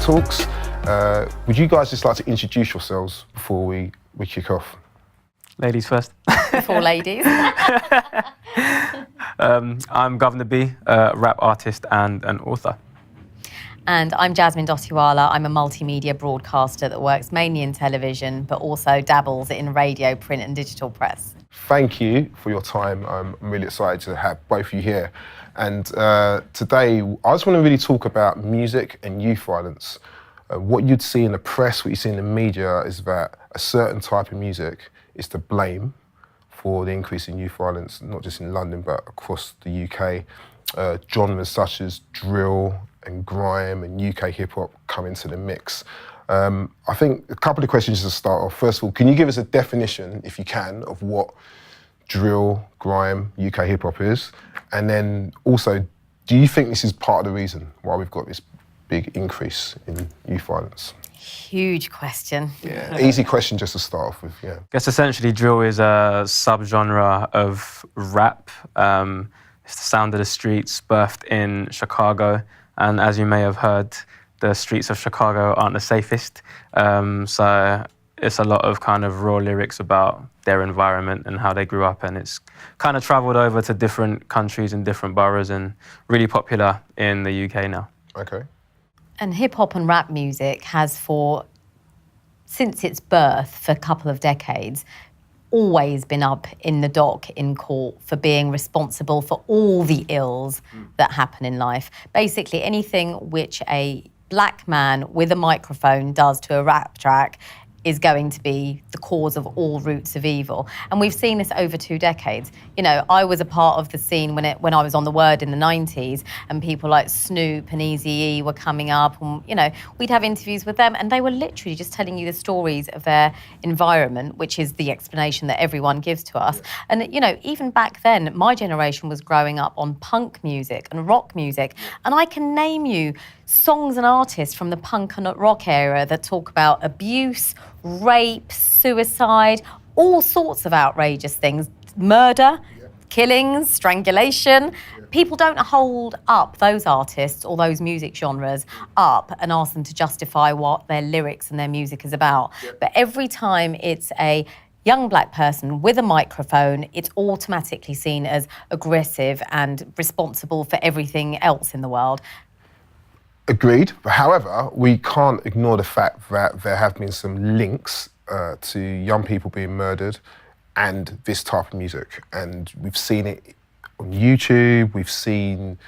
Talks. Would you guys just like to introduce yourselves before we kick off? Ladies first. Before ladies. I'm Guvna B, a rap artist and an author. And I'm Jasmine Dotiwala. I'm a multimedia broadcaster that works mainly in television, but also dabbles in radio, print and digital press. Thank you for your time. I'm really excited to have both of you here. And today, I just want to really talk about music and youth violence. What you'd see in the press, what you see in the media is that a certain type of music is to blame for the increase in youth violence, not just in London, but across the UK. Genres such as drill and grime and UK hip hop come into the mix. I think a couple of questions to start off. First of all, can you give us a definition, if you can, of what drill, grime, UK hip hop is? And then also, do you think this is part of the reason why we've got this big increase in youth violence? Huge question. Yeah, easy question just to start off with, yeah. I guess essentially drill is a subgenre of rap. It's the sound of the streets, birthed in Chicago. And as you may have heard, the streets of Chicago aren't the safest. So it's a lot of kind of raw lyrics about their environment and how they grew up. And it's kind of traveled over to different countries and different boroughs and really popular in the UK now. Okay. And hip hop and rap music has since its birth for a couple of decades, always been up in the dock in court for being responsible for all the ills that happen in life. Basically, anything which a black man with a microphone does to a rap track is going to be the cause of all roots of evil. And we've seen this over 2 decades. You know, I was a part of the scene when I was on The Word in the 90s, and people like Snoop and Eazy-E were coming up, and, you know, we'd have interviews with them, and they were literally just telling you the stories of their environment, which is the explanation that everyone gives to us. And, you know, even back then, my generation was growing up on punk music and rock music, and I can name you songs and artists from the punk and rock era that talk about abuse, rape, suicide, all sorts of outrageous things, murder, killings, strangulation. People don't hold up those artists or those music genres up and ask them to justify what their lyrics and their music is about. But every time it's a young black person with a microphone, it's automatically seen as aggressive and responsible for everything else in the world. Agreed. However, we can't ignore the fact that there have been some links to young people being murdered and this type of music. And we've seen it on YouTube, we've seen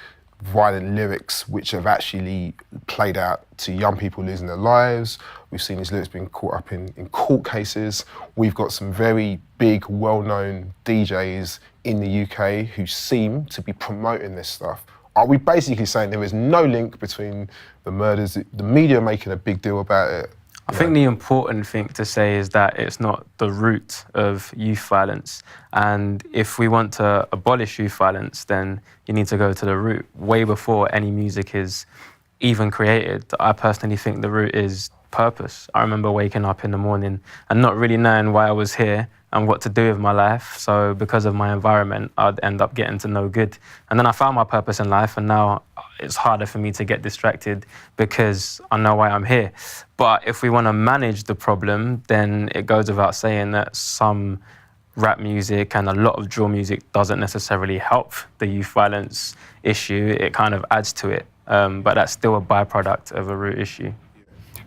violent lyrics which have actually played out to young people losing their lives. We've seen these lyrics being caught up in court cases. We've got some very big, well-known DJs in the UK who seem to be promoting this stuff. Are we basically saying there is no link between the murders, the media making a big deal about it? I think the important thing to say is that it's not the root of youth violence. And if we want to abolish youth violence, then you need to go to the root way before any music is even created. I personally think the root is purpose. I remember waking up in the morning and not really knowing why I was here and what to do with my life. So because of my environment, I'd end up getting to no good. And then I found my purpose in life, and now it's harder for me to get distracted because I know why I'm here. But if we want to manage the problem, then it goes without saying that some rap music and a lot of drill music doesn't necessarily help the youth violence issue. It kind of adds to it, but that's still a byproduct of a root issue.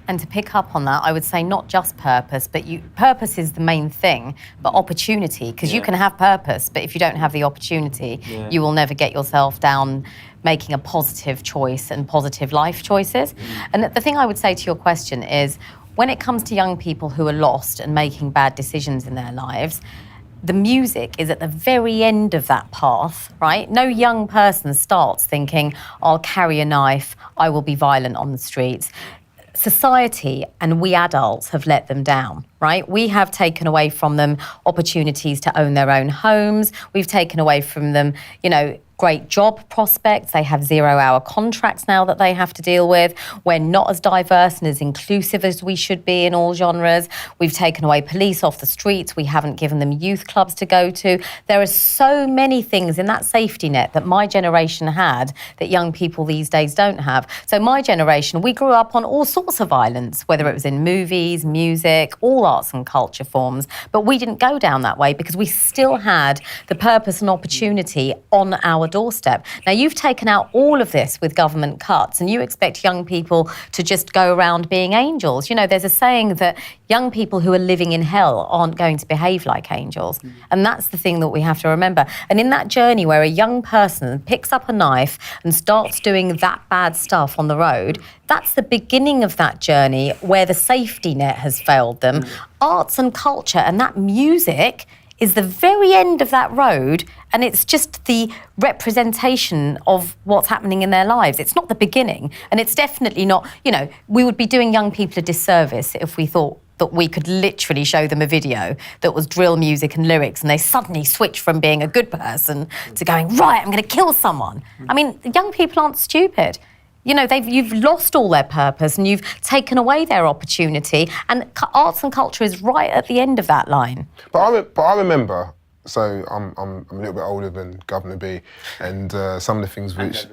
And to pick up on that, I would say not just purpose, but purpose is the main thing, but opportunity, because you can have purpose, but if you don't have the opportunity, you will never get yourself down making a positive choice and positive life choices. And the thing I would say to your question is, when it comes to young people who are lost and making bad decisions in their lives, the music is at the very end of that path, right? No young person starts thinking, I'll carry a knife, I will be violent on the streets. Society and we adults have let them down, right? We have taken away from them opportunities to own their own homes. We've taken away from them, you know, great job prospects. They have 0-hour contracts now that they have to deal with. We're not as diverse and as inclusive as we should be in all genres. We've taken away police off the streets. We haven't given them youth clubs to go to. There are so many things in that safety net that my generation had that young people these days don't have. So my generation, we grew up on all sorts of violence, whether it was in movies, music, all arts and culture forms. But we didn't go down that way because we still had the purpose and opportunity on our doorstep. Now, you've taken out all of this with government cuts and you expect young people to just go around being angels. You know, there's a saying that young people who are living in hell aren't going to behave like angels. And that's the thing that we have to remember. And in that journey where a young person picks up a knife and starts doing that bad stuff on the road, that's the beginning of that journey where the safety net has failed them. Arts and culture and that music is the very end of that road, and it's just the representation of what's happening in their lives. It's not the beginning, and it's definitely not, you know, we would be doing young people a disservice if we thought that we could literally show them a video that was drill music and lyrics and they suddenly switch from being a good person to going, right, I'm going to kill someone. I mean, young people aren't stupid. You know, you've lost all their purpose and you've taken away their opportunity, and arts and culture is right at the end of that line. But I remember, so I'm a little bit older than Guvna B, and some of the things which...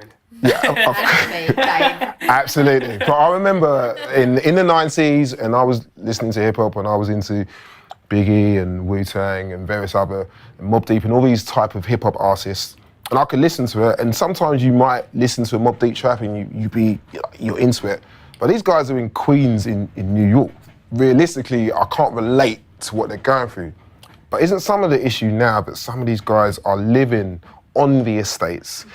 Yeah, absolutely. But I remember in the 90s, and I was listening to hip hop, and I was into Biggie and Wu-Tang and various other, and Mobb Deep and all these type of hip hop artists. And I could listen to it, and sometimes you might listen to a Mobb Deep trap and you're into it. But these guys are in Queens in New York. Realistically, I can't relate to what they're going through. But isn't some of the issue now that some of these guys are living on the estates,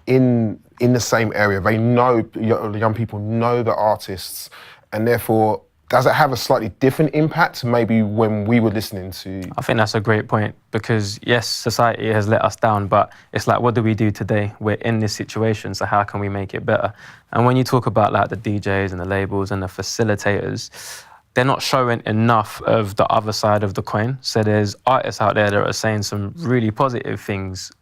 in the same area? They know, young people know the artists, and therefore, does it have a slightly different impact to maybe when we were listening to... I think that's a great point because, yes, society has let us down, but it's like, what do we do today? We're in this situation, so how can we make it better? And when you talk about like the DJs and the labels and the facilitators, they're not showing enough of the other side of the coin. So there's artists out there that are saying some really positive things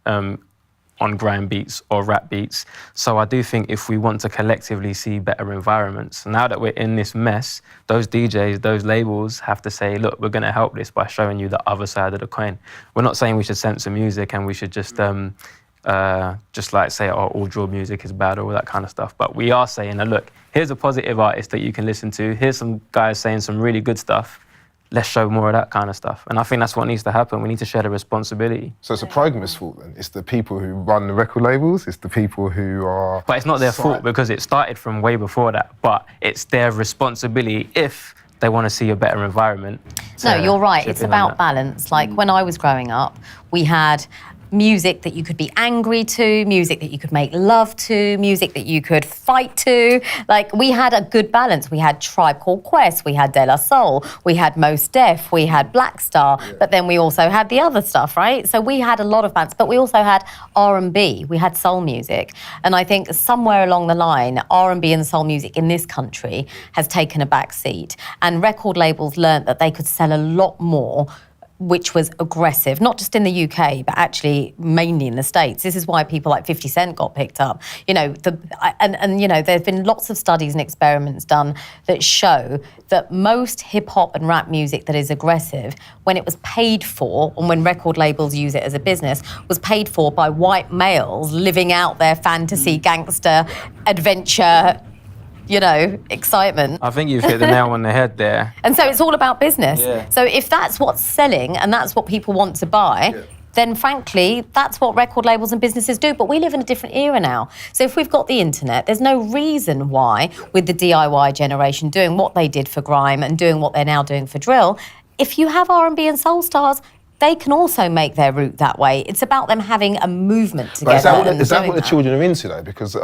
on grime beats or rap beats. So I do think if we want to collectively see better environments, now that we're in this mess, those DJs, those labels have to say, look, we're going to help this by showing you the other side of the coin. We're not saying we should censor music and we should just like say, oh, all drill music is bad or all that kind of stuff. But we are saying, look, here's a positive artist that you can listen to. Here's some guys saying some really good stuff. Let's show more of that kind of stuff. And I think that's what needs to happen. We need to share the responsibility. So it's a programmer's fault then? It's the people who run the record labels? It's the people who are... But it's not their fault because it started from way before that. But it's their responsibility if they want to see a better environment. No, you're right. It's about balance. Like when I was growing up, we had music that you could be angry to, music that you could make love to, music that you could fight to. Like, we had a good balance. We had Tribe Called Quest, we had De La Soul, we had Mos Def, we had Black Star, but then we also had the other stuff, right? So we had a lot of bands, but we also had R&B, we had soul music. And I think somewhere along the line, R&B and soul music in this country has taken a back seat. And record labels learnt that they could sell a lot more, which was aggressive, not just in the UK, but actually mainly in the States. This is why people like 50 Cent got picked up. You know, you know, there's been lots of studies and experiments done that show that most hip hop and rap music that is aggressive, when it was paid for, and when record labels use it as a business, was paid for by white males living out their fantasy, gangster, adventure, you know, excitement. I think you've hit the nail on the head there. And so it's all about business. Yeah. So if that's what's selling and that's what people want to buy, then frankly, that's what record labels and businesses do. But we live in a different era now. So if we've got the internet, there's no reason why, with the DIY generation doing what they did for grime and doing what they're now doing for drill, if you have R&B and soul stars, they can also make their route that way. It's about them having a movement together. But is that what the children are into though? Because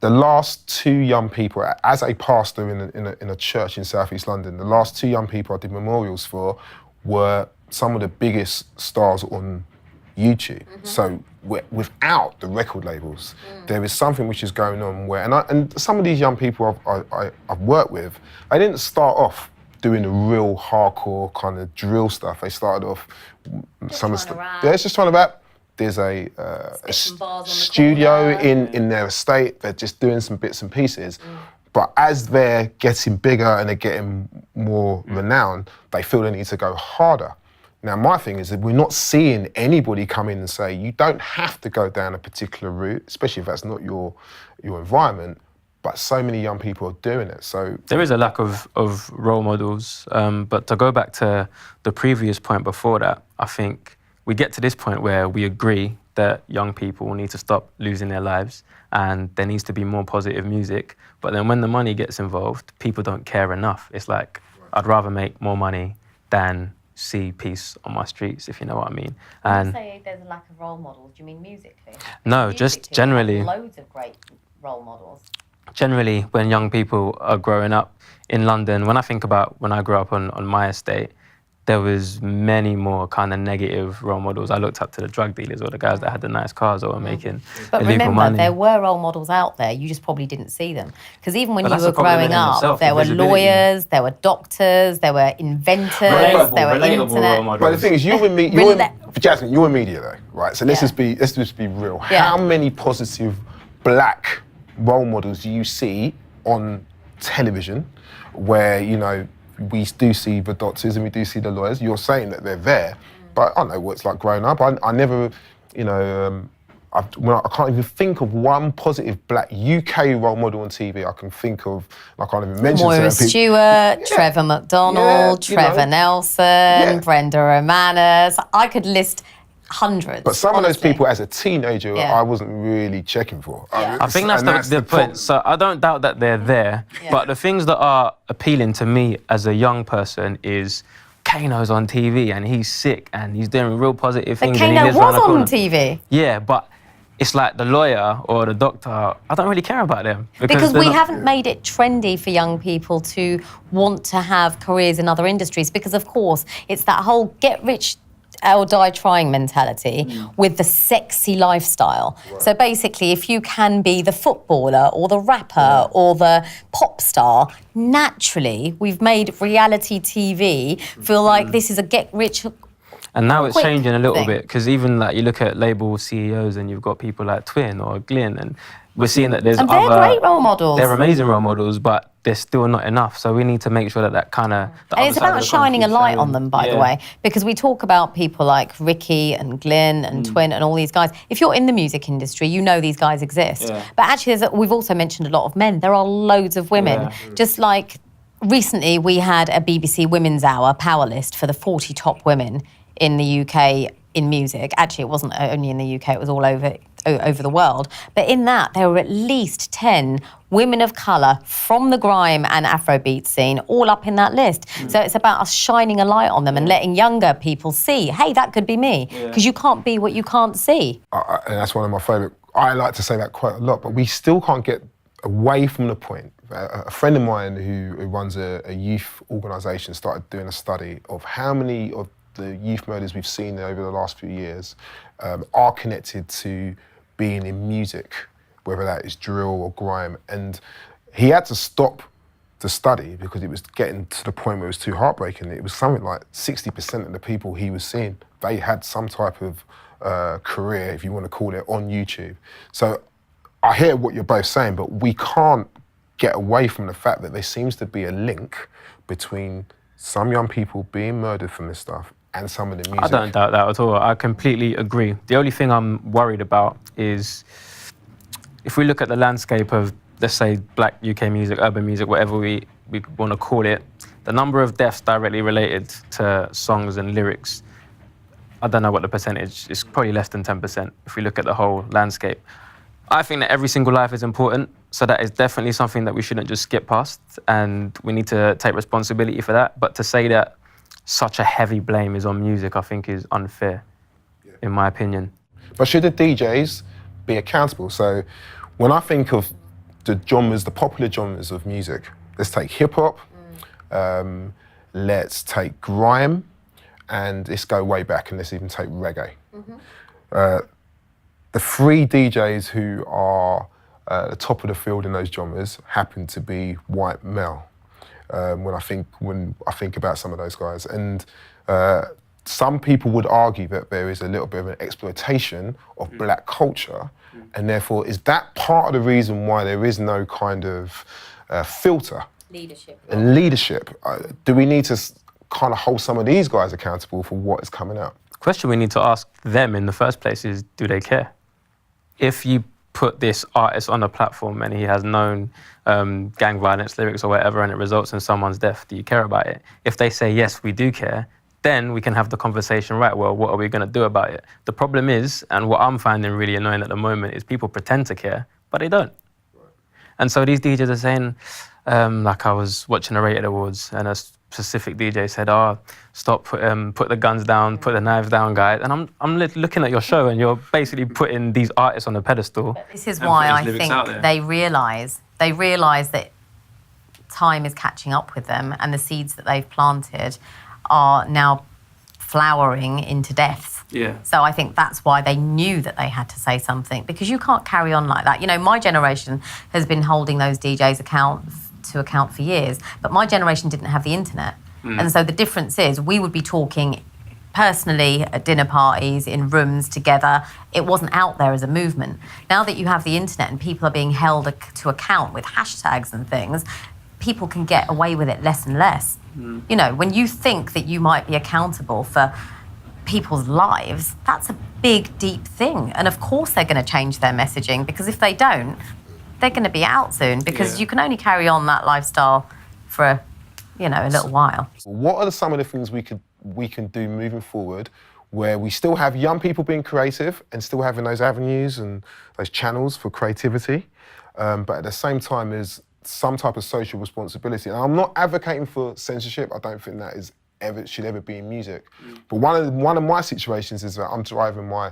the last two young people, as a pastor in a church in South East London, the last two young people I did memorials for were some of the biggest stars on YouTube. So without the record labels, there is something which is going on where, and some of these young people I've worked with, they didn't start off doing the real hardcore kind of drill stuff. They started off some of the stuff. Yeah, it's just trying to rap. there's a Spitting bars on the studio corner. in their estate. They're just doing some bits and pieces. But as they're getting bigger and they're getting more renowned, they feel they need to go harder. Now, my thing is that we're not seeing anybody come in and say, you don't have to go down a particular route, especially if that's not your environment, but so many young people are doing it. So there is a lack of role models. But to go back to the previous point before that, I think we get to this point where we agree that young people need to stop losing their lives and there needs to be more positive music. But then when the money gets involved, people don't care enough. It's like, I'd rather make more money than see peace on my streets, if you know what I mean. When you say there's a lack of role models, do you mean musically? No, just generally. There's loads of great role models. Generally, when young people are growing up in London, when I think about when I grew up on my estate, there was many more kind of negative role models. I looked up to the drug dealers or the guys that had the nice cars or were making But illegal remember, money. there were role models out there, you just probably didn't see them. Because even when But you that's were a problem growing in up, itself, there the were visibility. lawyers, there were doctors, there were inventors, Relatable there were role internet. models. But the thing is, Jasmine, you're in media though, right? So let's just be real. Yeah. How many positive black role models do you see on television where, you know, we do see the doctors and we do see the lawyers? You're saying that they're there, but I know what it's like growing up. I never, you know, I can't even think of one positive black UK role model on TV I can think of. I can't even mention Moira certain people. Stewart, Trevor McDonald, Yeah, you know. Trevor Nelson, Brenda Romanis. I could list hundreds. But some honestly. of those people as a teenager, Yeah. I wasn't really checking for. I think that's And the point. So I don't doubt that they're there, but the things that are appealing to me as a young person is Kano's on TV and he's sick and he's doing real positive But things. And he Kano lives around was the on corner. TV. Yeah, but it's like the lawyer or the doctor, I don't really care about them. Because they're we not- haven't made it trendy for young people to want to have careers in other industries because, of course, it's that whole get rich or die trying mentality with the sexy lifestyle. Right. So basically, if you can be the footballer or the rapper or the pop star, naturally, we've made reality TV feel like this is a get rich. And now it's quick changing a little thing. bit because even like you look at label CEOs and you've got people like Twin or Glyn and we're seeing that there's And they're other... great role models. They're amazing role models, but they're still not enough. So we need to make sure that kind of... And it's about shining a light on them, by the way, because we talk about people like Ricky and Glyn and Twin and all these guys. If you're in the music industry, you know these guys exist. Yeah. But actually, we've also mentioned a lot of men. There are loads of women. Yeah. Just like recently, we had a BBC Women's Hour power list for the 40 top women in the UK in music. Actually, it wasn't only in the UK, it was all over the world. But in that, there were at least 10 women of colour from the grime and Afrobeat scene all up in that list. So it's about us shining a light on them and letting younger people see, hey, that could be me. Because you can't be what you can't see. And that's one of my favourite. I like to say that quite a lot, but we still can't get away from the point. A friend of mine who runs a youth organisation started doing a study of how many of the youth murders we've seen over the last few years are connected to being in music, whether that is drill or grime. And he had to stop the study because it was getting to the point where it was too heartbreaking. It was something like 60% of the people he was seeing, they had some type of career, if you want to call it, on YouTube. So I hear what you're both saying, but we can't get away from the fact that there seems to be a link between some young people being murdered from this stuff and some of the music. I don't doubt that at all. I completely agree. The only thing I'm worried about is if we look at the landscape of, let's say, black UK music, urban music, whatever we want to call it, the number of deaths directly related to songs and lyrics, I don't know what the percentage is, probably less than 10% if we look at the whole landscape. I think that every single life is important, so that is definitely something that we shouldn't just skip past, and we need to take responsibility for that. But to say that such a heavy blame is on music, I think is unfair, in my opinion. But should the DJs be accountable? So when I think of the genres, the popular genres of music, let's take hip hop, let's take grime, and let's go way back and let's even take reggae. The three DJs who are at the top of the field in those genres happen to be white male. When I think about some of those guys, and some people would argue that there is a little bit of an exploitation of black culture, and therefore is that part of the reason why there is no kind of filter Leadership. and leadership? Do we need to kind of hold some of these guys accountable for what is coming out? The question we need to ask them in the first place is, do they care? If you put this artist on a platform and he has known gang violence lyrics or whatever and it results in someone's death, do you care about it? If they say, yes, we do care, then we can have the conversation, right, well, what are we going to do about it? The problem is, and what I'm finding really annoying at the moment, is people pretend to care, but they don't. Right. And so these DJs are saying, like I was watching the Rated Awards and a specific DJ said, stop, put the guns down, put the knives down, guys. And I'm looking at your show and you're basically putting these artists on a pedestal. But this is why I think they realise that time is catching up with them and the seeds that they've planted are now flowering into deaths. Yeah. So I think that's why they knew that they had to say something, because you can't carry on like that. You know, my generation has been holding those DJs to account for years, but my generation didn't have the internet. And so the difference is we would be talking personally at dinner parties, in rooms together. It wasn't out there as a movement. Now that you have the internet and people are being held to account with hashtags and things, people can get away with it less and less. You know, when you think that you might be accountable for people's lives, that's a big, deep thing. And of course they're going to change their messaging, because if they don't, they're going to be out soon, because you can only carry on that lifestyle for, you know, a little while. What are some of the things we can do moving forward where we still have young people being creative and still having those avenues and those channels for creativity, but at the same time is some type of social responsibility? And I'm not advocating for censorship. I don't think that should ever be in music. But one of my situations is that I'm driving my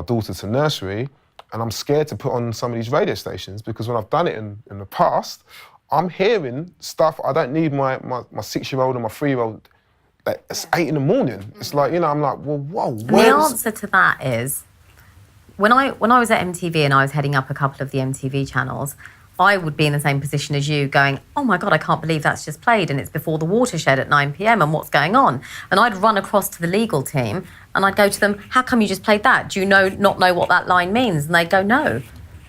daughter to nursery, and I'm scared to put on some of these radio stations, because when I've done it in the past, I'm hearing stuff. I don't need my 6-year-old and my 3-year-old. It's 8 in the morning. It's like, you know, I'm like, well, whoa. The answer to that is, when I was at MTV and I was heading up a couple of the MTV channels, I would be in the same position as you, going, oh my God, I can't believe that's just played and it's before the Watershed at 9 p.m. and what's going on? And I'd run across to the legal team and I'd go to them, how come you just played that? Do you not know what that line means? And they'd go, no.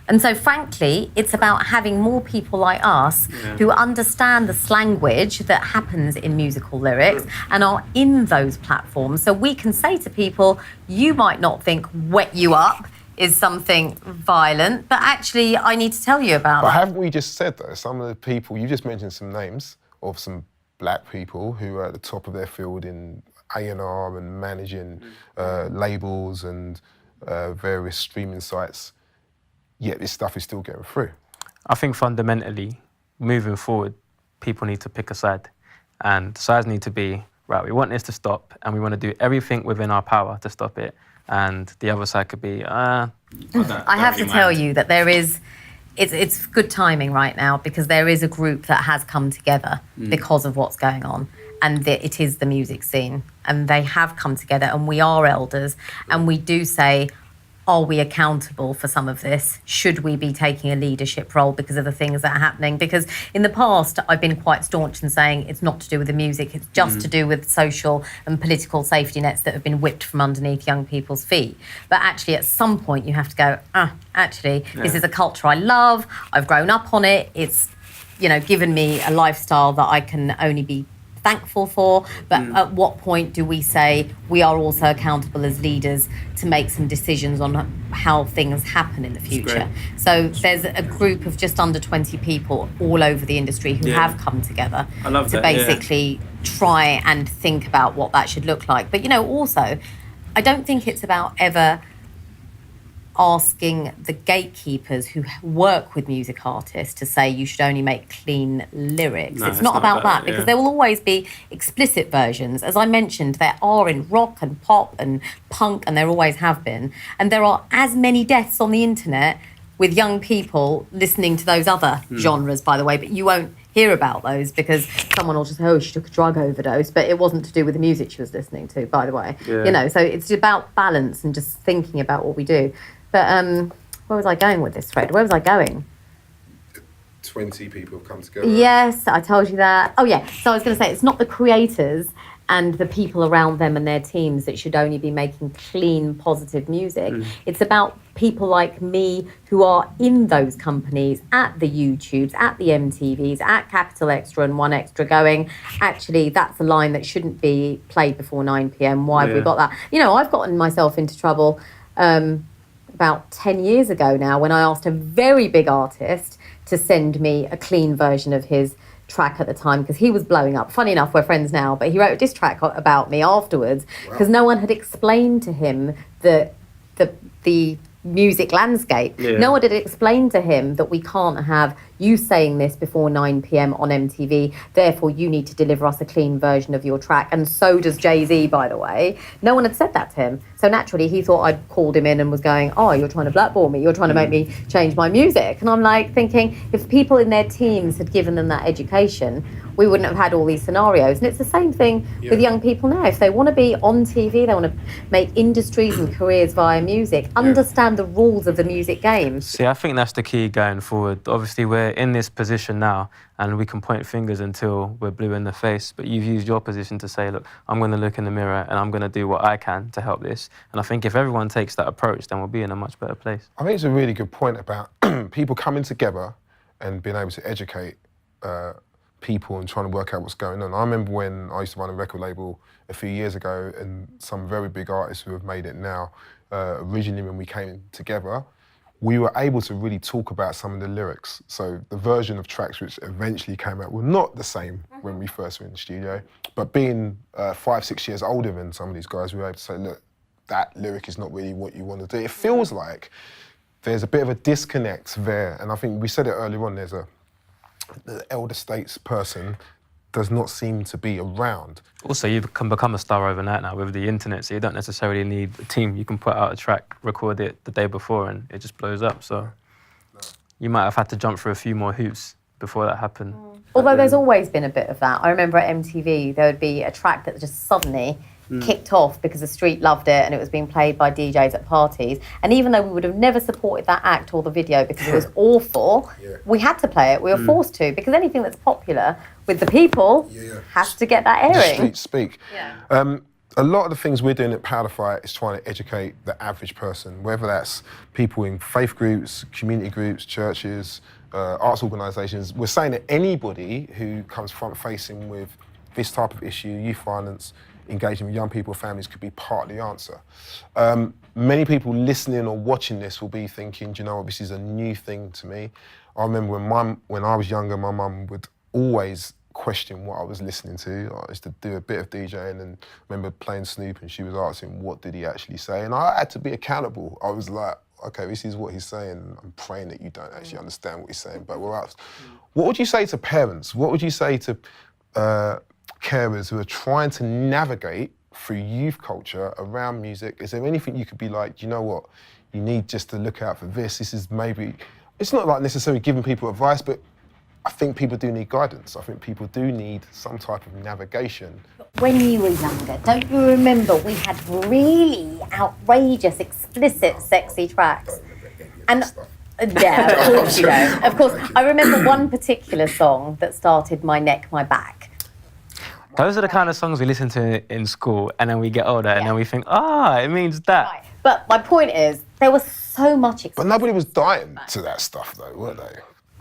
And so frankly, it's about having more people like us who understand the slanguage that happens in musical lyrics and are in those platforms. So we can say to people, you might not think wet you up is something violent, but actually I need to tell you about But that. haven't we just said though, some of the people, you just mentioned some names of some black people who are at the top of their field in A&R and managing labels and various streaming sites, yet this stuff is still getting through. I think fundamentally, moving forward, people need to pick a side. And sides need to be, right, we want this to stop and we want to do everything within our power to stop it. And the other side could be, I have to tell you that it's good timing right now, because there is a group that has come together because of what's going on. And it is the music scene. And they have come together, and we are elders. And we do say, are we accountable for some of this? Should we be taking a leadership role because of the things that are happening? Because in the past, I've been quite staunch in saying it's not to do with the music, it's just to do with social and political safety nets that have been whipped from underneath young people's feet. But actually, at some point, you have to go, this is a culture I love, I've grown up on it, it's, you know, given me a lifestyle that I can only be thankful for, but at what point do we say we are also accountable as leaders to make some decisions on how things happen in the future? So there's a group of just under 20 people all over the industry who have come together to basically try and think about what that should look like. But, you know, also, I don't think it's about ever asking the gatekeepers who work with music artists to say you should only make clean lyrics. No, it's not about that, because yeah. there will always be explicit versions. As I mentioned, there are in rock and pop and punk, and there always have been. And there are as many deaths on the internet with young people listening to those other genres, by the way, but you won't hear about those because someone will just say, oh, she took a drug overdose, but it wasn't to do with the music she was listening to, by the way. Yeah. You know, so it's about balance and just thinking about what we do. But where was I going with this, Fred? Where was I going? 20 people have come together. Yes, I told you that. Oh, yeah. So I was going to say, it's not the creators and the people around them and their teams that should only be making clean, positive music. It's about people like me who are in those companies, at the YouTubes, at the MTVs, at Capital Extra and One Extra, going, actually, that's a line that shouldn't be played before 9 p.m. Why have we got that? You know, I've gotten myself into trouble about 10 years ago now when I asked a very big artist to send me a clean version of his track at the time because he was blowing up. Funny enough, we're friends now, but he wrote a diss track about me afterwards because no one had explained to him the music landscape. No one had explained to him that we can't have you saying this before 9 p.m. on MTV, therefore you need to deliver us a clean version of your track, and so does Jay-Z, by the way. No one had said that to him. So naturally he thought I'd called him in and was going, oh, you're trying to blackball me, you're trying to make me change my music. And I'm like thinking, if people in their teams had given them that education, we wouldn't have had all these scenarios. And it's the same thing with young people now. If they want to be on TV, they want to make industries and careers via music, understand the rules of the music game. See, I think that's the key going forward. Obviously, we're in this position now and we can point fingers until we're blue in the face, but you've used your position to say, look, I'm going to look in the mirror and I'm going to do what I can to help this. And I think if everyone takes that approach, then we'll be in a much better place. I think it's a really good point about people coming together and being able to educate people and trying to work out what's going on. I remember when I used to run a record label a few years ago, and some very big artists who have made it now, originally when we came together, we were able to really talk about some of the lyrics. So the version of tracks which eventually came out were not the same when we first were in the studio, but being 5-6 years older than some of these guys, we were able to say, look, that lyric is not really what you want to do. It feels like there's a bit of a disconnect there, and I think we said it earlier on, the elder states person does not seem to be around. Also, you can become a star overnight now with the internet, so you don't necessarily need a team. You can put out a track, record it the day before, and it just blows up. So you might have had to jump through a few more hoops before that happened. Although there's always been a bit of that. I remember at MTV, there would be a track that just suddenly kicked off because the street loved it and it was being played by DJs at parties. And even though we would have never supported that act or the video because it was awful, we had to play it. We were forced to, because anything that's popular with the people has to get that airing. The streets speak. A lot of the things we're doing at PowerTalk is trying to educate the average person, whether that's people in faith groups, community groups, churches, arts organisations. We're saying that anybody who comes front-facing with this type of issue, youth violence, engaging with young people, families, could be part of the answer. Many people listening or watching this will be thinking, do you know what, this is a new thing to me. I remember when I was younger, my mum would always question what I was listening to. I used to do a bit of DJing and remember playing Snoop and she was asking, what did he actually say? And I had to be accountable. I was like, okay, this is what he's saying. I'm praying that you don't actually understand what he's saying, but we're out. What would you say to parents? What would you say to carers who are trying to navigate through youth culture around music? Is there anything you could be like, you know what, you need just to look out for this? This is maybe, it's not like necessarily giving people advice, but I think people do need guidance. I think people do need some type of navigation. When you were younger, don't you remember we had really outrageous, explicit, sexy tracks? And yeah, of course you know. Of course, I remember one particular song that started My Neck, My Back. Those are the kind of songs we listen to in school, and then we get older, and then we think, it means that. Right. But my point is, there was so much But nobody was dying to that stuff, though, were they?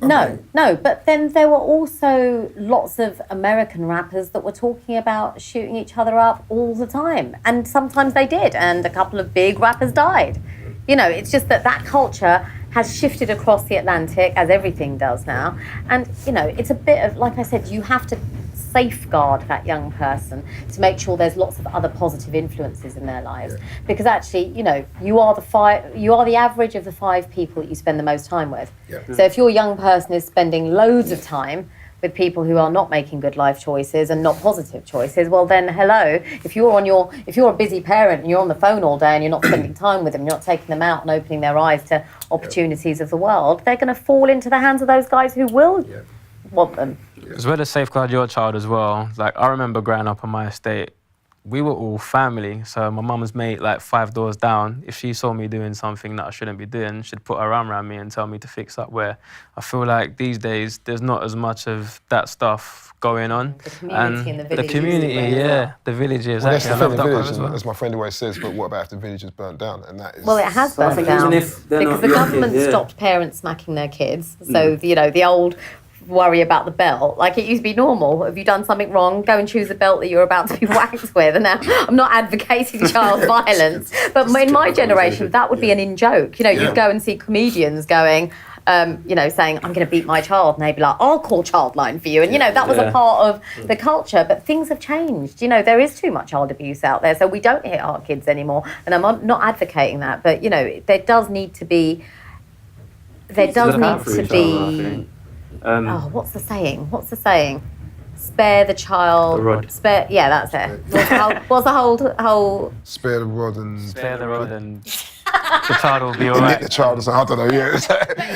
No, but then there were also lots of American rappers that were talking about shooting each other up all the time. And sometimes they did, and a couple of big rappers died. You know, it's just that culture has shifted across the Atlantic, as everything does now. And, you know, it's a bit of, like I said, you have to safeguard that young person to make sure there's lots of other positive influences in their lives. Because actually, you know, you are the average of the 5 people that you spend the most time with. So if your young person is spending loads of time with people who are not making good life choices and not positive choices, well then, hello, if you're a busy parent and you're on the phone all day and you're not spending time with them, you're not taking them out and opening their eyes to opportunities of the world, they're going to fall into the hands of those guys who will want them. As well as safeguard your child as well. Like, I remember growing up on my estate, we were all family. So my mum's mate, like 5 doors down, if she saw me doing something that I shouldn't be doing, she'd put her arm around me and tell me to fix up. Where I feel like these days there's not as much of that stuff going on. The community and the The villages. community, Yeah. the villages. Well, that's the Actually, I thing, love the that village, part as and well. as my friend always says, but what about if the village is burnt down? And that is... Well, it has I burnt think down even if they're because not the your government kids, yeah. stopped parents smacking their kids. So, you know, the old worry about the belt. Like, it used to be normal. Have you done something wrong? Go and choose a belt that you're about to be whacked with. And now I'm not advocating child violence, but in my generation, that would be an in-joke. You know, you'd go and see comedians going, you know, saying, I'm going to beat my child. And they'd be like, I'll call Childline for you. And, you know, that was a part of the culture. But things have changed. You know, there is too much child abuse out there. So we don't hit our kids anymore. And I'm not advocating that. But, you know, there does need to be... what's the saying? Spare the child. The rod. Spare. Yeah, that's it. What's the whole? Spare the rod and... Spare the rod and the child will be all Hit right. the child or something, I don't know,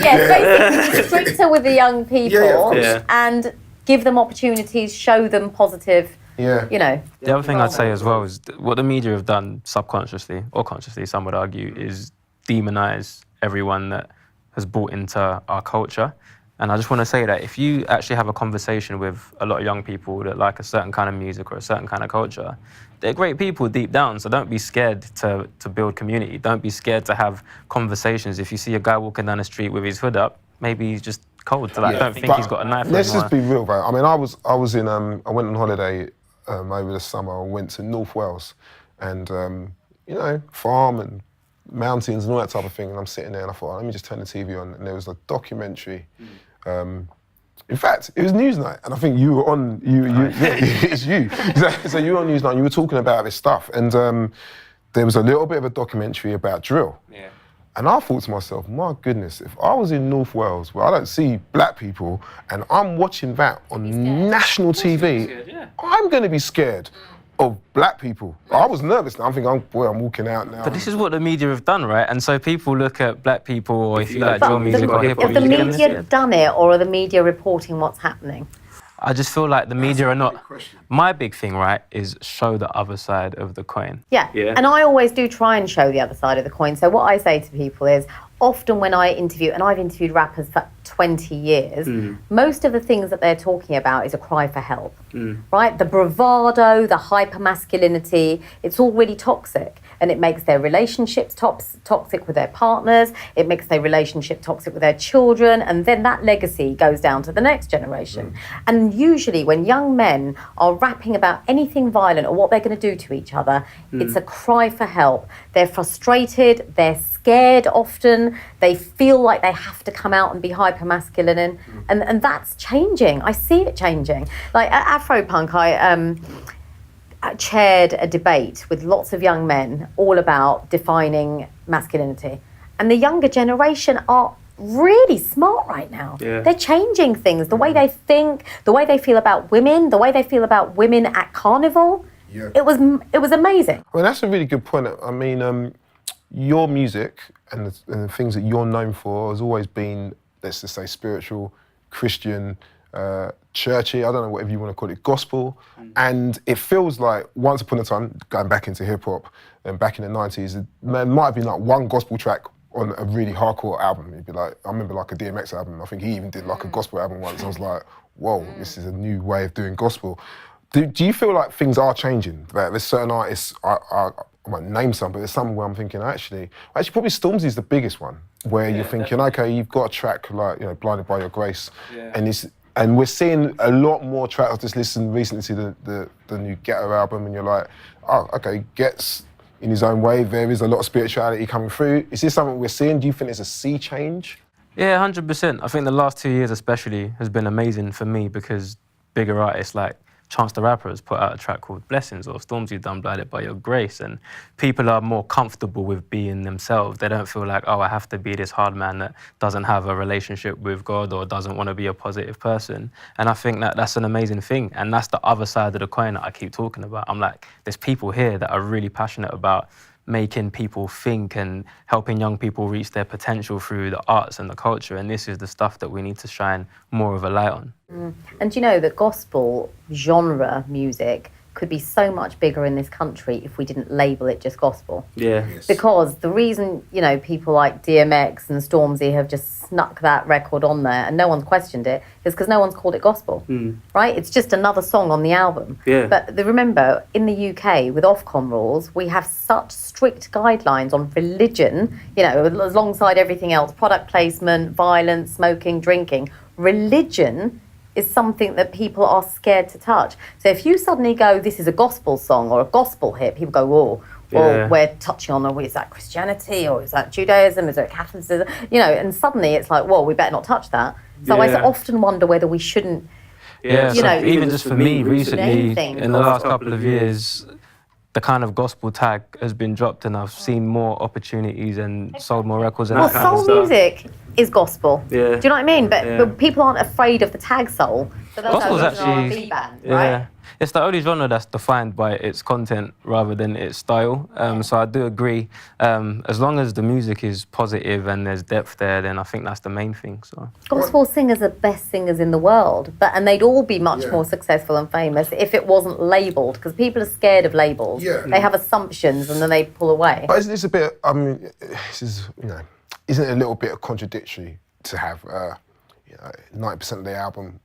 Yeah, basically be stricter with the young people of course. Yeah. and give them opportunities, show them positive. Yeah. You know. The other thing I'd say as well is what the media have done subconsciously or consciously, some would argue, is demonise everyone that has bought into our culture. And I just want to say that if you actually have a conversation with a lot of young people that like a certain kind of music or a certain kind of culture, they're great people deep down. So don't be scared to build community. Don't be scared to have conversations. If you see a guy walking down the street with his hood up, maybe he's just cold. So like, don't think But he's got a knife. Let's or just be real, bro. I mean, I was in, I went on holiday over the summer. I went to North Wales and, you know, farm and mountains and all that type of thing. And I'm sitting there and I thought, let me just turn the TV on. And there was a documentary. In fact, it was Newsnight, and I think you were on. It's you. So you were on Newsnight. And you were talking about this stuff, and there was a little bit of a documentary about drill. Yeah. And I thought to myself, my goodness, if I was in North Wales where I don't see black people, and I'm watching that on national TV, I'm going to be scared of black people. I was nervous now. I'm thinking, I'm walking out now. But this is what the media have done, right? And so people look at black people, or if you like drill music or hip hop. Have the media done it, or are the media reporting what's happening? I just feel like the media are not. My big thing, right, is show the other side of the coin. Yeah. And I always do try and show the other side of the coin. So what I say to people is, often when I interview, and I've interviewed rappers for 20 years, most of the things that they're talking about is a cry for help, right? The bravado, the hyper-masculinity, it's all really toxic. And it makes their relationships toxic with their partners, it makes their relationship toxic with their children, and then that legacy goes down to the next generation. And usually when young men are rapping about anything violent or what they're going to do to each other, it's a cry for help. They're frustrated, they're scared often, they feel like they have to come out and be hyper-masculine, and that's changing. I see it changing. Like at Afropunk, I chaired a debate with lots of young men all about defining masculinity. And the younger generation are really smart right now. Yeah. They're changing things, the way they think, the way they feel about women, the way they feel about women at Carnival. Yeah. It was amazing. Well, that's a really good point. I mean, your music and the things that you're known for has always been, let's just say, spiritual, Christian, churchy, I don't know, whatever you want to call it, gospel. And it feels like once upon a time, going back into hip hop and back in the 90s, there might have been like one gospel track on a really hardcore album. It'd be like, I remember like a DMX album, I think he even did like a gospel album once. I was like, whoa, this is a new way of doing gospel. Do you feel like things are changing? That there's certain artists, I might name some, but there's some where I'm thinking, actually probably Stormzy's the biggest one, where you're thinking, okay, you've got a track like, you know, Blinded by Your Grace, and we're seeing a lot more tracks. I just listened recently to the new Ghetto album, and you're like, oh, okay, Get's in his own way, there is a lot of spirituality coming through. Is this something we're seeing? Do you think there's a sea change? Yeah, 100%. I think the last 2 years especially has been amazing for me because bigger artists like Chance the Rapper has put out a track called Blessings, or Stormzy done Blinded by Your Grace, and people are more comfortable with being themselves. They don't feel like, oh, I have to be this hard man that doesn't have a relationship with God or doesn't want to be a positive person. And I think that that's an amazing thing, and that's the other side of the coin that I keep talking about. I'm like, there's people here that are really passionate about making people think and helping young people reach their potential through the arts and the culture, and this is the stuff that we need to shine more of a light on. And you know, the gospel genre music could be so much bigger in this country if we didn't label it just gospel. Yeah. Yes. Because the reason, you know, people like DMX and Stormzy have just snuck that record on there and no one's questioned it is because no one's called it gospel, right? It's just another song on the album. Yeah. But remember, in the UK, with Ofcom rules, we have such strict guidelines on religion, you know, alongside everything else, product placement, violence, smoking, drinking. Religion is something that people are scared to touch. So if you suddenly go, this is a gospel song or a gospel hit, people go, whoa, well, we're touching on, is that Christianity or is that Judaism, is it Catholicism? You know, and suddenly it's like, well, we better not touch that. So I often wonder whether we shouldn't, Yeah, you so know, even just for me recently, anything in the last couple of years, the kind of gospel tag has been dropped and I've seen more opportunities and sold more records and well, that kind of soul stuff. music is gospel. Yeah. Do you know what I mean? But people aren't afraid of the tag soul. So they'll Gospel's go to an actually- R&B band, Yeah. right? It's the only genre that's defined by its content rather than its style. So I do agree. As long as the music is positive and there's depth there, then I think that's the main thing. So Gospel singers are best singers in the world, and they'd all be much more successful and famous if it wasn't labelled, because people are scared of labels. Yeah. They have assumptions and then they pull away. But isn't this a bit? I mean, this is, you know, isn't it a little bit contradictory to have 90% of the album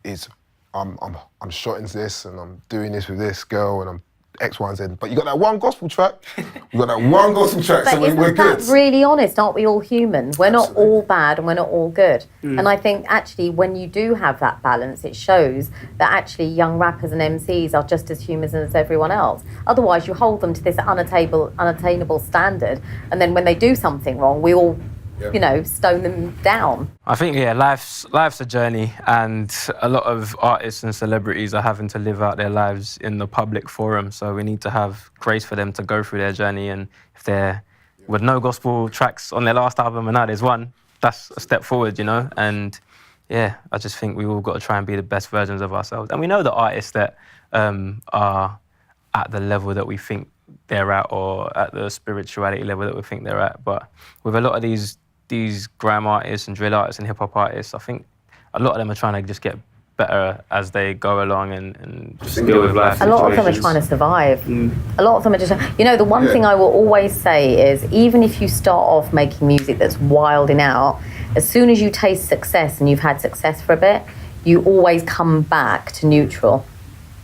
is I'm shot into this and I'm doing this with this girl and I'm X, Y, and Z. But you got that one gospel track. You got that one gospel track, But so we're isn't good. that really honest? Aren't we all human? We're not all bad and we're not all good. And I think actually when you do have that balance, it shows that actually young rappers and MCs are just as human as everyone else. Otherwise, you hold them to this unattainable standard, and then when they do something wrong, we all, you know, stone them down. I think, yeah, life's a journey, and a lot of artists and celebrities are having to live out their lives in the public forum. So we need to have grace for them to go through their journey. And if they're with no gospel tracks on their last album and now there's one, that's a step forward, you know. And yeah, I just think we all got to try and be the best versions of ourselves. And we know the artists that are at the level that we think they're at, or at the spirituality level that we think they're at. But with a lot of these grime artists and drill artists and hip hop artists, I think a lot of them are trying to just get better as they go along and just deal with life. A lot of them are trying to survive. A lot of them are just, you know, the one thing I will always say is, even if you start off making music that's wilding out, as soon as you taste success and you've had success for a bit, you always come back to neutral.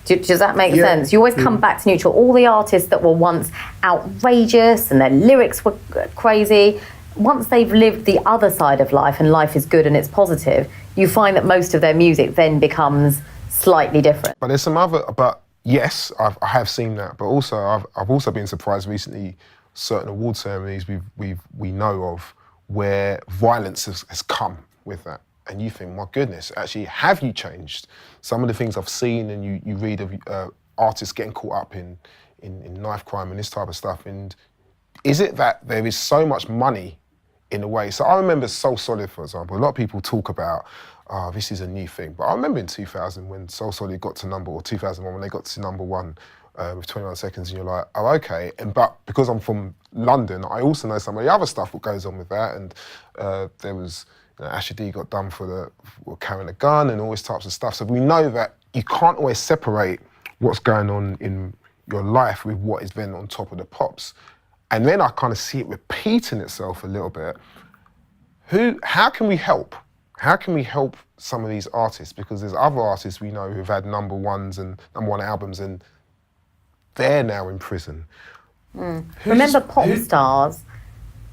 Does that make sense? You always come back to neutral. All the artists that were once outrageous and their lyrics were crazy, once they've lived the other side of life and life is good and it's positive, you find that most of their music then becomes slightly different. But there's some other. But yes, I have seen that. But also, I've also been surprised recently. Certain award ceremonies we know of where violence has come with that, and you think, my goodness, actually, have you changed? Some of the things I've seen, and you read of artists getting caught up in knife crime and this type of stuff. And is it that there is so much money in a way? So I remember Soul Solid, for example. A lot of people talk about, this is a new thing. But I remember in 2000 when Soul Solid got to or 2001 when they got to number one with 21 Seconds, and you're like, oh, okay. But because I'm from London, I also know some of the other stuff that goes on with that. And there was, Asher D got done for carrying a gun and all these types of stuff. So we know that you can't always separate what's going on in your life with what is then on top of the pops. And then I kind of see it repeating itself a little bit. How can we help? How can we help some of these artists? Because there's other artists we know who've had number one albums and they're now in prison. Remember pop stars,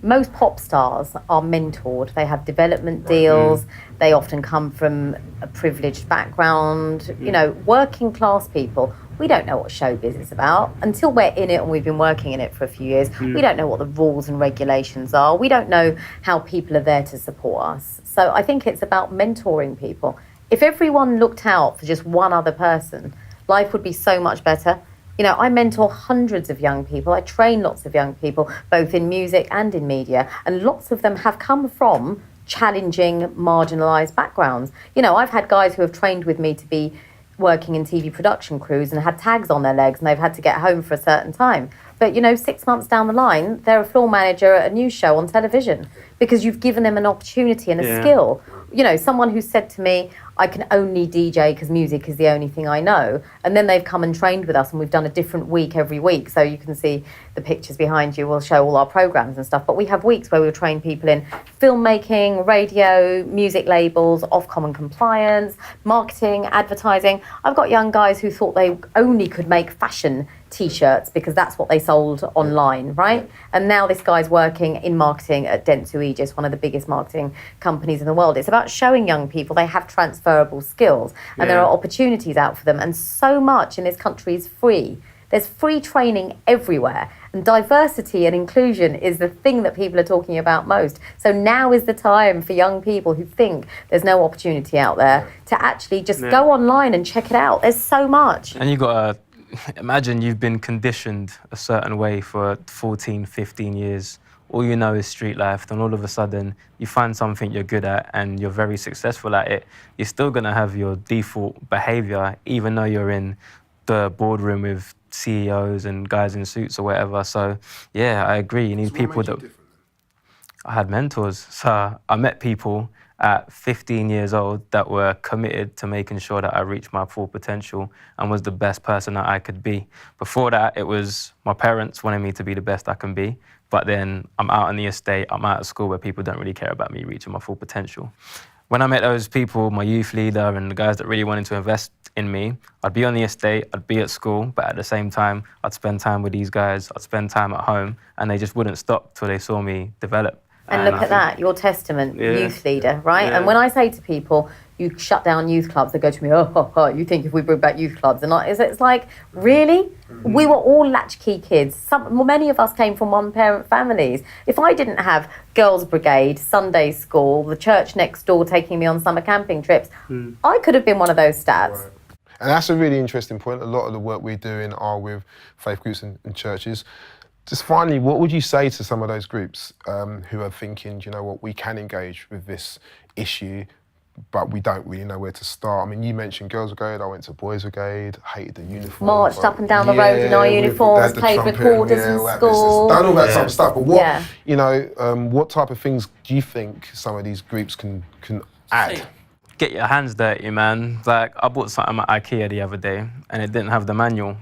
most pop stars are mentored. They have development deals. They often come from a privileged background. You know, working class people, we don't know what showbiz is about. Until we're in it and we've been working in it for a few years, we don't know what the rules and regulations are. We don't know how people are there to support us. So I think it's about mentoring people. If everyone looked out for just one other person, life would be so much better. You know, I mentor hundreds of young people. I train lots of young people, both in music and in media. And lots of them have come from challenging, marginalised backgrounds. You know, I've had guys who have trained with me to be working in TV production crews and had tags on their legs and they've had to get home for a certain time. But, you know, 6 months down the line, they're a floor manager at a news show on television because you've given them an opportunity and a skill. You know, someone who said to me, I can only DJ because music is the only thing I know. And then they've come and trained with us, and we've done a different week every week. So you can see the pictures behind you will show all our programs and stuff. But we have weeks where we'll train people in filmmaking, radio, music labels, Ofcom compliance, marketing, advertising. I've got young guys who thought they only could make fashion T-shirts because that's what they sold online, right? And now this guy's working in marketing at Dentsu Aegis, one of the biggest marketing companies in the world. It's about showing young people they have transferable skills and there are opportunities out for them. And so much in this country is free. There's free training everywhere. And diversity and inclusion is the thing that people are talking about most. So now is the time for young people who think there's no opportunity out there to actually just go online and check it out. There's so much. And you got to imagine you've been conditioned a certain way for 14, 15 years. All you know is street life, then all of a sudden you find something you're good at and you're very successful at it. You're still going to have your default behavior, even though you're in the boardroom with CEOs and guys in suits or whatever. So yeah, I agree. You need people that... I had mentors. So I met people at 15 years old that were committed to making sure that I reached my full potential and was the best person that I could be. Before that, it was my parents wanting me to be the best I can be, but then I'm out on the estate, I'm out of school where people don't really care about me reaching my full potential. When I met those people, my youth leader and the guys that really wanted to invest in me, I'd be on the estate, I'd be at school, but at the same time, I'd spend time with these guys, I'd spend time at home, and they just wouldn't stop till they saw me develop. And look at that, your testament, youth leader, right? Yeah. And when I say to people, you shut down youth clubs, they go to me, you think if we bring back youth clubs? And it's like, really? Mm-hmm. We were all latchkey kids. Many of us came from one-parent families. If I didn't have Girls' Brigade, Sunday school, the church next door taking me on summer camping trips, I could have been one of those stats. Right. And that's a really interesting point. A lot of the work we're doing are with faith groups and churches. Just finally, what would you say to some of those groups who are thinking, do you know what, we can engage with this issue, but we don't really know where to start? I mean, you mentioned Girls' Brigade, I went to Boys' Brigade, hated the uniform. Marched up and down the road in our uniforms, played recorders in school. Done all that type of stuff, but what, you know, what type of things do you think some of these groups can add? Get your hands dirty, man. Like, I bought something at IKEA the other day and it didn't have the manual.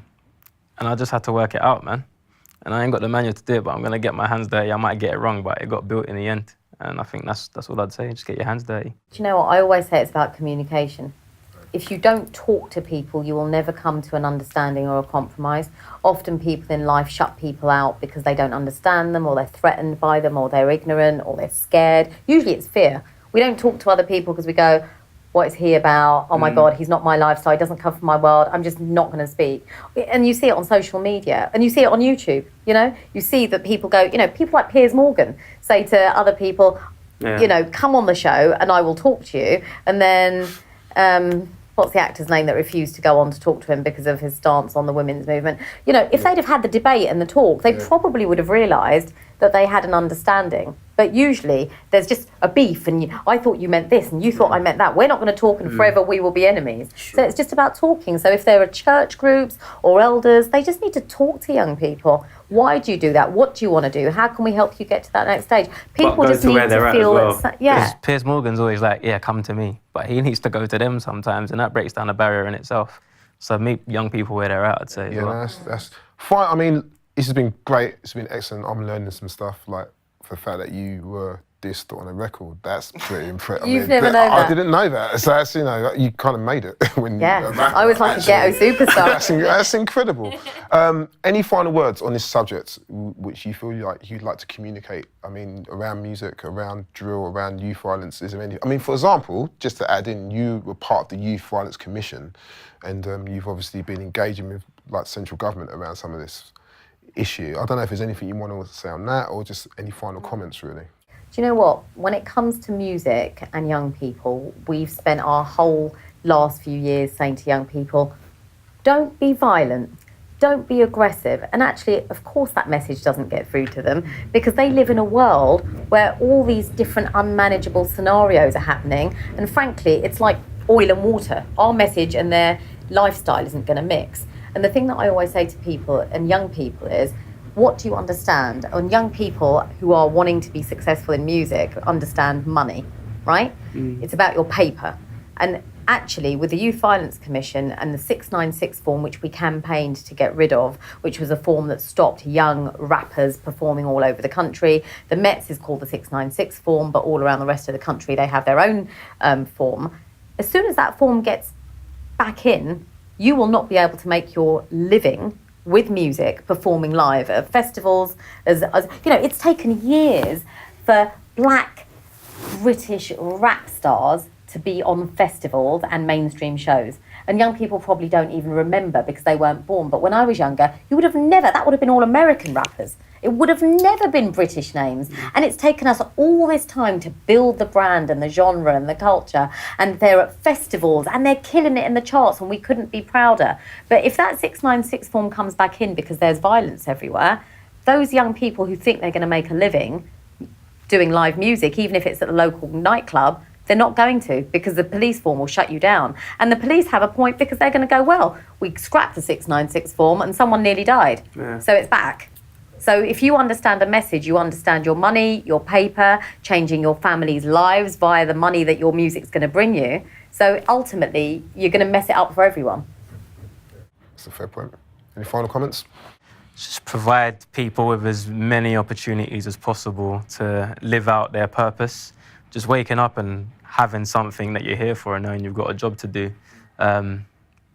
And I just had to work it out, man. And I ain't got the manual to do it, but I'm gonna get my hands dirty. I might get it wrong, but it got built in the end. And I think that's all I'd say, just get your hands dirty. Do you know what, I always say it's about communication. If you don't talk to people, you will never come to an understanding or a compromise. Often people in life shut people out because they don't understand them, or they're threatened by them, or they're ignorant, or they're scared. Usually it's fear. We don't talk to other people because we go, what is he about? Oh my God, he's not my lifestyle, he doesn't come from my world, I'm just not gonna speak. And you see it on social media, and you see it on YouTube, you know? You see that people go, you know, people like Piers Morgan say to other people, you know, come on the show and I will talk to you. And then, what's the actor's name that refused to go on to talk to him because of his stance on the women's movement? You know, if they'd have had the debate and the talk, they probably would have realised that they had an understanding. But usually there's just a beef and I thought you meant this and you thought I meant that. We're not going to talk and forever we will be enemies. Sure. So it's just about talking. So if there are church groups or elders, they just need to talk to young people. Why do you do that? What do you want to do? How can we help you get to that next stage? People just need to feel that, Piers Morgan's always like, come to me. But he needs to go to them sometimes, and that breaks down a barrier in itself. So meet young people where they're at, I'd say. Yeah, that's fine. I mean, this has been great. It's been excellent. I'm learning some stuff, like for the fact that you were dissed on a record. That's pretty impressive. You've never known that. I didn't know that. So that's, you know, you kind of made it. When I was like a ghetto superstar. That's incredible. Any final words on this subject which you feel like you'd like to communicate? I mean, around music, around drill, around youth violence, is there any? I mean, for example, just to add in, you were part of the Youth Violence Commission, and you've obviously been engaging with like central government around some of this issue. I don't know if there's anything you want to say on that, or just any final comments, really. Do you know what? When it comes to music and young people, we've spent our whole last few years saying to young people, don't be violent, don't be aggressive. And actually, of course, that message doesn't get through to them because they live in a world where all these different unmanageable scenarios are happening. And frankly, it's like oil and water. Our message and their lifestyle isn't going to mix. And the thing that I always say to people and young people is, what do you understand? And young people who are wanting to be successful in music understand money, right? It's about your paper. And actually, with the Youth Violence Commission and the 696 form, which we campaigned to get rid of, which was a form that stopped young rappers performing all over the country. The Mets is called the 696 form, but all around the rest of the country, they have their own form. As soon as that form gets back in, you will not be able to make your living with music, performing live at festivals. As you know, it's taken years for black British rap stars to be on festivals and mainstream shows. And young people probably don't even remember because they weren't born. But when I was younger, that would have been all American rappers. It would have never been British names. And it's taken us all this time to build the brand and the genre and the culture. And they're at festivals and they're killing it in the charts, and we couldn't be prouder. But if that 696 form comes back in because there's violence everywhere, those young people who think they're going to make a living doing live music, even if it's at the local nightclub, they're not going to, because the police form will shut you down. And the police have a point because they're going to go, well, we scrapped the 696 form and someone nearly died. Yeah. So it's back. So if you understand a message, you understand your money, your paper, changing your family's lives via the money that your music's going to bring you. So ultimately, you're going to mess it up for everyone. That's a fair point. Any final comments? Just provide people with as many opportunities as possible to live out their purpose. Just waking up and having something that you're here for and knowing you've got a job to do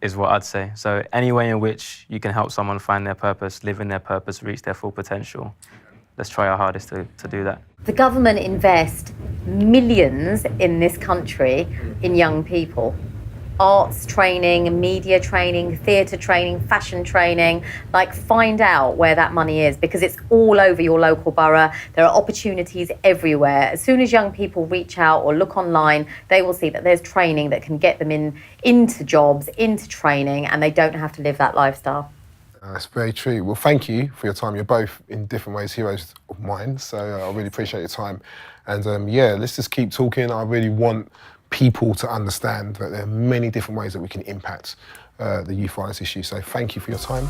is what I'd say. So any way in which you can help someone find their purpose, live in their purpose, reach their full potential, let's try our hardest to do that. The government invest millions in this country in young people. Arts training, media training, theatre training, fashion training. Like, find out where that money is, because it's all over your local borough. There are opportunities everywhere. As soon as young people reach out or look online, they will see that there's training that can get them into jobs, into training, and they don't have to live that lifestyle. That's very true. Well, thank you for your time. You're both, in different ways, heroes of mine, so I really appreciate your time. And yeah, let's just keep talking. I really want people to understand that there are many different ways that we can impact the youth violence issue. So thank you for your time.